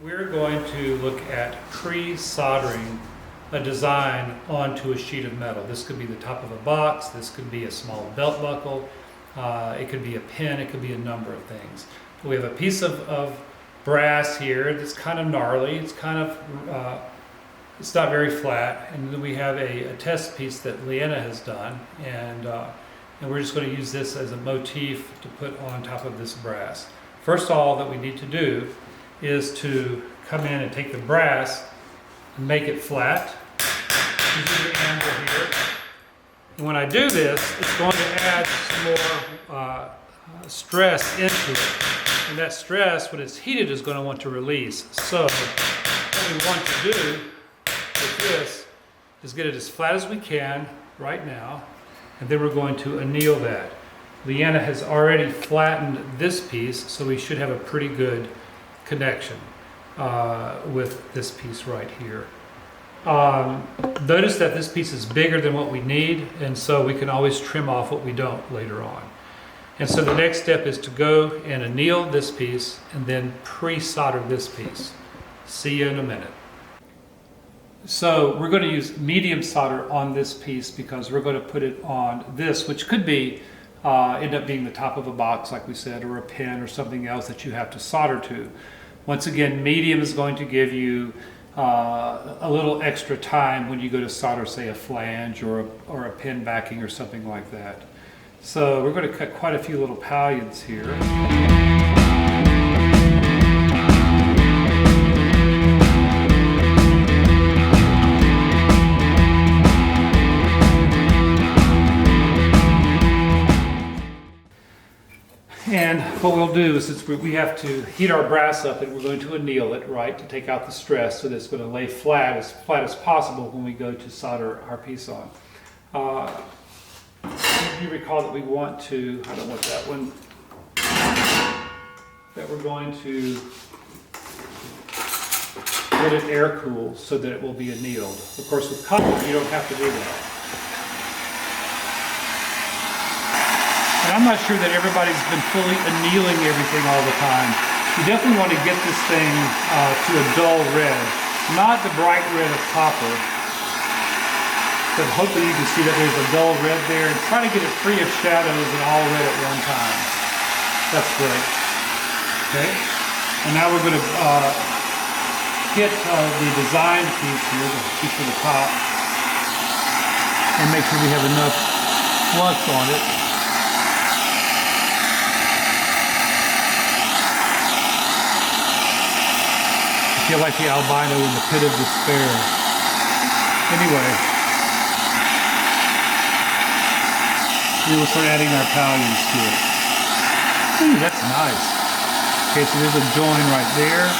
We're going to look at pre-soldering a design onto a sheet of metal. This could be the top of a box, this could be a small belt buckle, it could be a pin, it could be a number of things. We have a piece of brass here that's kind of gnarly, it's it's not very flat, and then we have a test piece that Leanna has done, and we're just going to use this as a motif to put on top of this brass. First of all that we need to do is to come in and take the brass and make it flat using the anvil here. And when I do this, it's going to add some more stress into it. And that stress, when it's heated, is going to want to release. So what we want to do with this is get it as flat as we can right now, and then we're going to anneal that. Leanna has already flattened this piece, so we should have a pretty good connection with this piece right here. Notice that this piece is bigger than what we need, and so we can always trim off what we don't later on. And so the next step is to go and anneal this piece and then pre-solder this piece. See you in a minute. So we're going to use medium solder on this piece because we're going to put it on this, which could be end up being the top of a box, like we said, or a pin or something else that you have to solder to. Once again, medium is going to give you a little extra time when you go to solder, say, a flange or a pin backing or something like that. So we're going to cut quite a few little pallions here. And what we'll do is, since we have to heat our brass up, and we're going to anneal it, right, to take out the stress, so that it's going to lay flat as possible when we go to solder our piece on. You recall that we want to, I don't want that one, that we're going to let it air cool so that it will be annealed. Of course, with copper, you don't have to do that. And I'm not sure that everybody's been fully annealing everything all the time. You definitely want to get this thing to a dull red, not the bright red of copper, but hopefully you can see that there's a dull red there, and try to get it free of shadows and all red at one time. That's great. Okay, and now we're going to get the designed piece here, the piece for the top, and make sure we have enough flux on it. I feel like the albino in the pit of despair. Anyway, we will start adding our pallions to it. Ooh, that's nice. Okay, so there's a join right there.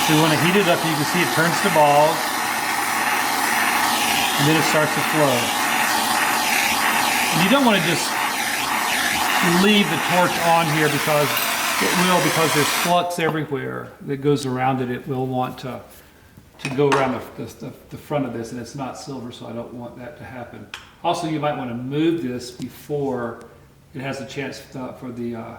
So we want to heat it up. You can see it turns to balls, and then it starts to flow. And you don't want to just leave the torch on here because there's flux everywhere that goes around it. It will want to go around the front of this, and it's not silver, so I don't want that to happen. Also, you might want to move this before it has a chance for the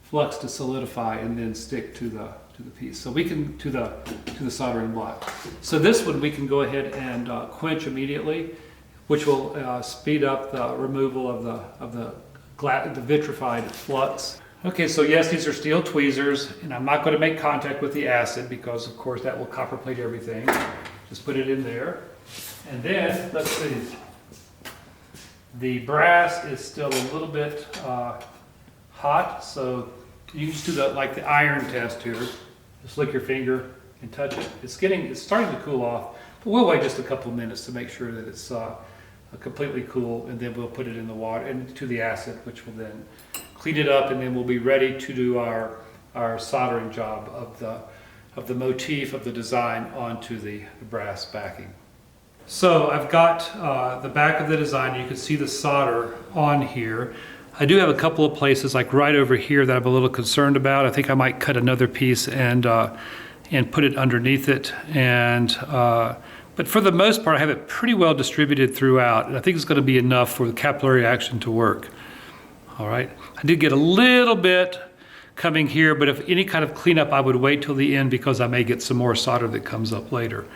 flux to solidify and then stick to the piece. So we can to the soldering block. So this one we can go ahead and quench immediately, which will speed up the removal of the vitrified flux. Okay, so yes, these are steel tweezers, and I'm not going to make contact with the acid because, of course, that will copper plate everything. Just put it in there, and then let's see. The brass is still a little bit hot, so you can just do like the iron test here. Just lick your finger and touch it. It's starting to cool off, but we'll wait just a couple of minutes to make sure that it's completely cool, and then we'll put it in the water into the acid, which will then clean it up, and then we'll be ready to do our soldering job of the motif of the design onto the brass backing. So I've got the back of the design. You can see the solder on here. I do have a couple of places, like right over here, that I'm a little concerned about. I think I might cut another piece and put it underneath it. But for the most part, I have it pretty well distributed throughout, and I think it's going to be enough for the capillary action to work. All right. I did get a little bit coming here, but if any kind of cleanup, I would wait till the end because I may get some more solder that comes up later.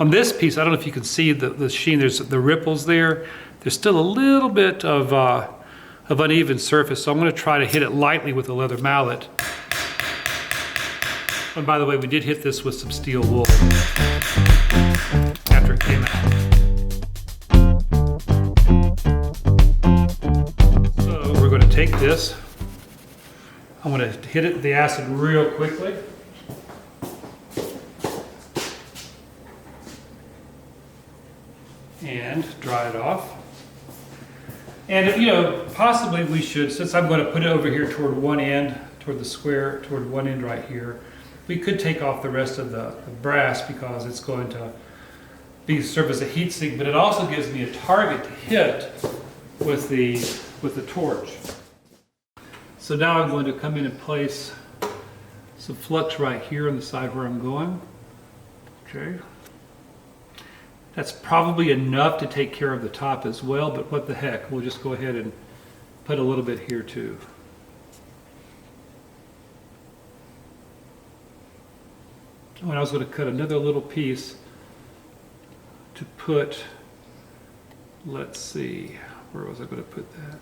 On this piece, I don't know if you can see the sheen. There's the ripples there. There's still a little bit of uneven surface, so I'm going to try to hit it lightly with a leather mallet. And by the way, we did hit this with some steel wool after it came out. So we're going to take this. I'm going to hit it with the acid real quickly. And dry it off. And you know, possibly we should, since I'm going to put it over here toward one end, toward the square, toward one end right here, we could take off the rest of the brass because it's going to serve as a heat sink, but it also gives me a target to hit with the torch. So now I'm going to come in and place some flux right here on the side where I'm going. Okay. That's probably enough to take care of the top as well, but what the heck, we'll just go ahead and put a little bit here too. Oh, and I was going to cut another little piece to put, let's see, where was I going to put that?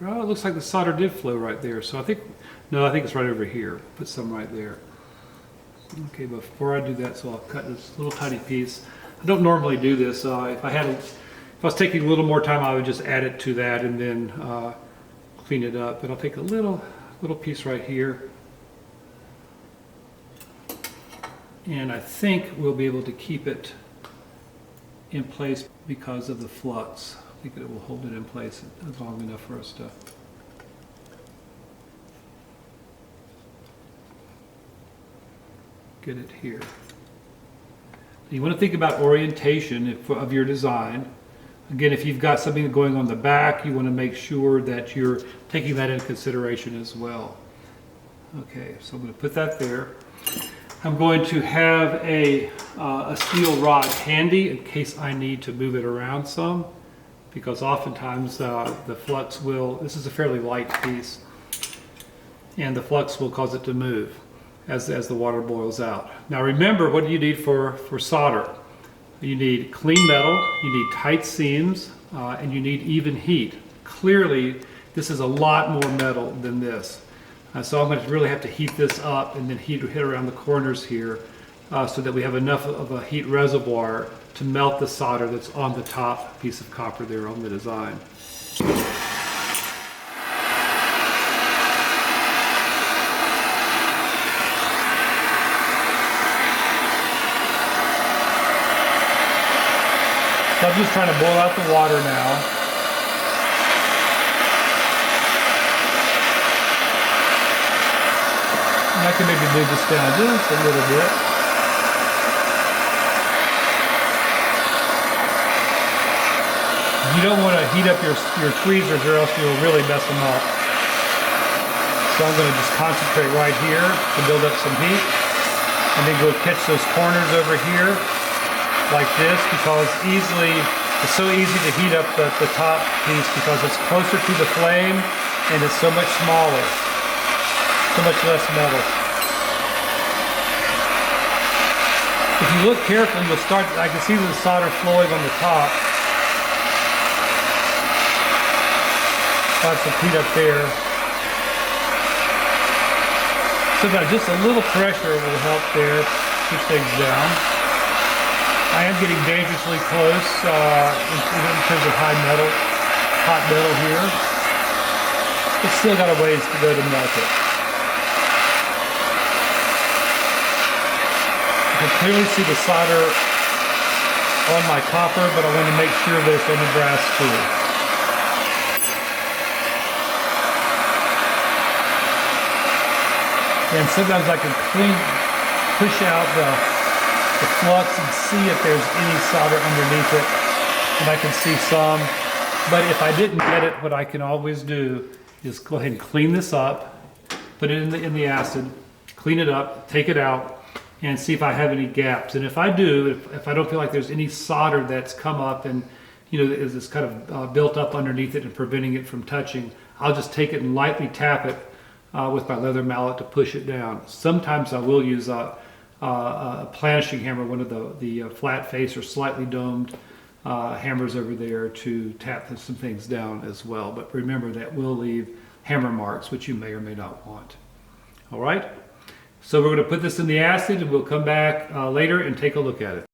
Oh, it looks like the solder did flow right there, so I think it's right over here. Put some right there. Okay, before I do that, so I'll cut this little tiny piece. I don't normally do this. If I was taking a little more time, I would just add it to that and then clean it up. But I'll take a little piece right here. And I think we'll be able to keep it in place because of the flux. I think it will hold it in place long enough for us to get it here. You want to think about orientation of your design. Again, if you've got something going on the back, you want to make sure that you're taking that into consideration as well. Okay, so I'm going to put that there. I'm going to have a steel rod handy in case I need to move it around some, because oftentimes the flux will, this is a fairly light piece, and the flux will cause it to move as the water boils out. Now remember, what do you need for solder? You need clean metal, you need tight seams, and you need even heat. Clearly, this is a lot more metal than this. So I'm going to really have to heat this up and then hit around the corners here so that we have enough of a heat reservoir to melt the solder that's on the top piece of copper there on the design. So I'm just trying to boil out the water now. And I can maybe move this down just a little bit. You don't want to heat up your tweezers or else you'll really mess them up. So I'm going to just concentrate right here to build up some heat. And then go catch those corners over here like this, because it's so easy to heat up the top piece because it's closer to the flame and it's so much smaller, so much less metal. If you look carefully, you'll start, I can see the solder flowing on the top. Lots of heat up there. Sometimes just a little pressure will help there, push things down. I am getting dangerously close in terms of high metal. hot metal here. It's still got a ways to go to melt it. I can clearly see the solder on my copper, but I want to make sure that it's on the brass too. And sometimes I can push out the flux and see if there's any solder underneath it, and I can see some. But if I didn't get it, what I can always do is go ahead and clean this up, put it in the acid, clean it up, take it out, and see if I have any gaps. And if I do, if I don't feel like there's any solder that's come up and is kind of built up underneath it and preventing it from touching, I'll just take it and lightly tap it with my leather mallet to push it down. Sometimes I will use a planishing hammer, one of the flat face or slightly domed hammers over there to tap some things down as well. But remember, that will leave hammer marks, which you may or may not want. All right, so we're going to put this in the acid and we'll come back later and take a look at it.